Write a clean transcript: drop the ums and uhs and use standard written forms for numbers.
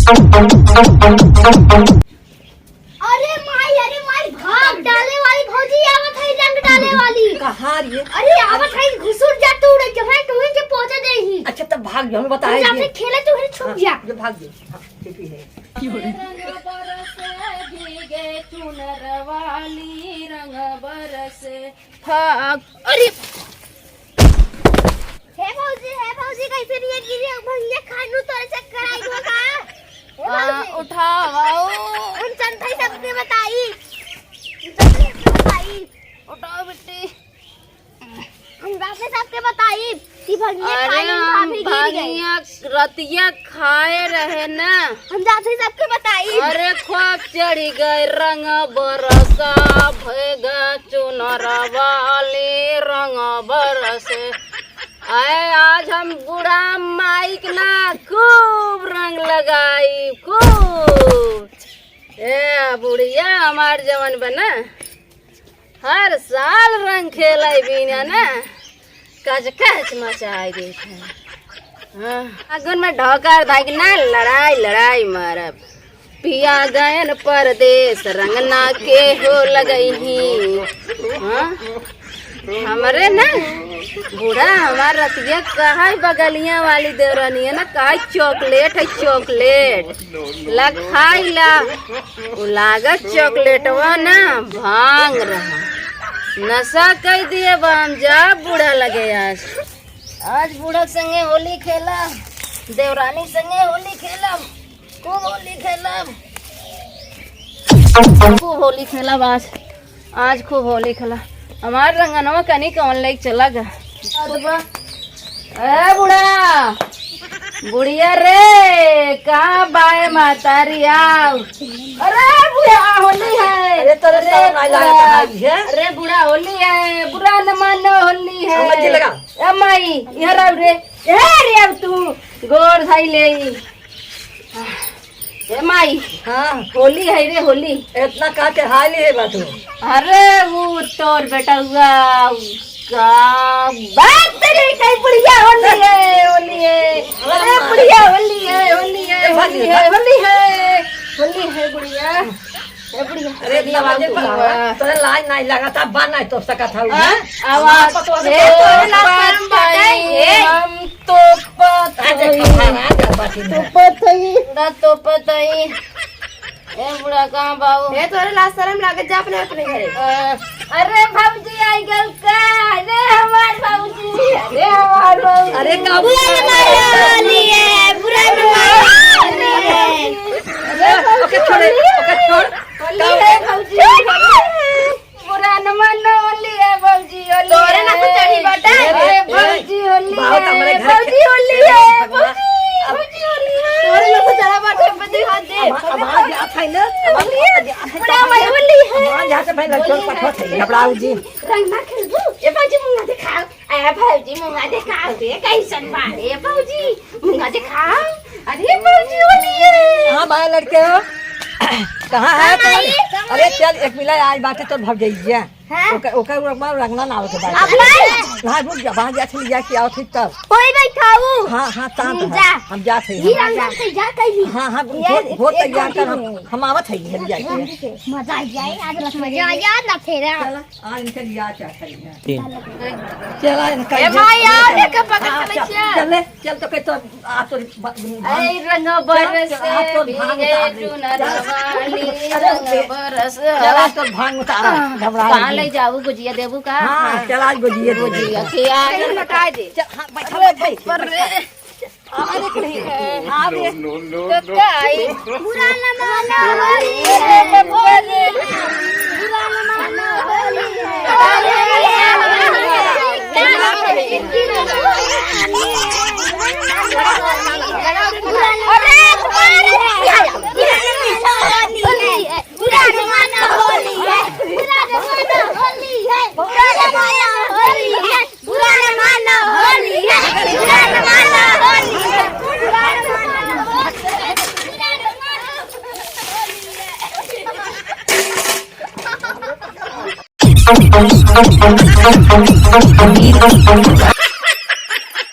अरे माई भाग डाले वाली भौजी आवत है, रंग डाले वाली कहाँ रे? अरे आवत है, घुसुर जा तू रे जहां तू के पहुंचे दे ही। अच्छा तब भाग जा, हमें बताए आपने खेले तो फिर छुप जा। ये भाग जा, ठीक है। रंग बरसे भीगे चुनर वाली रंग बरसे भाग। अरे हे भौजी कैसे नहीं गिरी भैया खानू तोरे चक्कर आई होगा। उठाओ हम चंदई सबके बताई उठाओ बेटी। हम रात में सबके बताई कि भैया अरे खानू हम भाभी गिर गए। भागिया रतिया खाए रहे ना। हम रात में सबके बताई। अरे ख्वाब चढ़ी गए रंग बरसा भेगा चुनर वाली रंग बरसे। आए आज हम बूढ़ा माइक ना खूब रंग लगाई खूब। ए बुढ़िया हमार जवन बना हर साल रंग खेलाई बीना ना कच कच मचाई देखे। अगुन में ढोकर धाई ना लड़ाई मारब। पिया गयन परदेश रंगना के हो लगई ही। हमरे ना बूढ़ा हमार रतिया कहा बगलिया वाली देवरानी है ना कहा चॉकलेट है चॉकलेट ला खाई ला। लागत चॉकलेटवा ना भांग रहा नशा कह दिए बम जा बूढ़ा लगे। आज बूढ़ा संगे होली खेला देवरानी संगे होली खेला खूब होली खेला खूब होली खेला आज खूब होली खेला। हमार रंगनवा कनी कौन लेके चला गा। ए बुढ़ा बुढ़िया रे कहाँ बाए मातारी आओ। अरे बुढ़ा होली है। अरे तेरे साथ नहीं लगा है। अरे बुढ़ा होली है बुरा न मानो होली है। समझ लगा ए माई इधर आओ रे। ए रे अब तू गोर धाई ले। ए माई हाँ होली है रे होली। इतना का के हाल है बात। अरे वो तोर बेटा हुआ का बात तेरी कई बुढ़िया होली है होली है। अरे बुढ़िया होली है होली है होली है होली है होली है बुढ़िया। अरे तोरे लाज नहीं लगा था बन नहीं तो सका था। आवाज हम तो पता ए बुढ़ा कहाँ बाबू ए तोरे लाज शर्म लागे जा अपने घरे। अरे भाऊजी आई गल का। अरे हमार भाऊजी अरे हमार भाऊजी। अरे का होली है बुरा न होली है। ओके छोड़ होली है भाऊजी बुरा न मानो होली है भाऊजी होली तोरे ना कुछ चढ़ी बाटा। अरे भाऊजी होली बहुत हमारे है घर भाऊजी होली है भाऊजी होली है। तोरे ना कुछ चढ़ा बाटा बंदी हाथ दे। आवाज आ था ना बुरा भाई होली है। आवाज आ भाई लड़कों पठो थे अपराऊ जी रंग ना खेलबू। ए भाऊजी मुंगा दिखाओ। ए भाऊजी मुंगा दिखाओ रे कैसन बारे भाऊजी मुंगा दिखाओ। अरे भाऊजी होली है। हां भाई लड़के हो कहाँ है तुम्हारे? अरे चल एक मिला आज बातें तो भग जाइए। ओकर रंगना ना होके बात ना रुक जा वहां जा चली जा के आओ ठीक तब कोई नहीं खाऊ। हां तांत जा। हम जा थे ही रंग से जा कहीं। हां बहुत तैयार कर हम आवत है हम जा के मजा आ जाए आज रस मजा आ यार ना फेरा। आज इनके लिया क्या चाहिए चला इनका ए भाई यार एक पकड़ के चल चल तो के तो आ तो ऐ रंग बरसे भीगे चुनर वाली रंग बरसे। चला तो भांग उतारा घबरा ले जाऊ गुजिया देबू का। हां चला गुजिए गुजिया के आगे लटा दे। हां बैठा भाई पर रे आने के नहीं आ रे तो काई बुरा न मानो होली है बोले बुरा न मानो होली है। Amigo.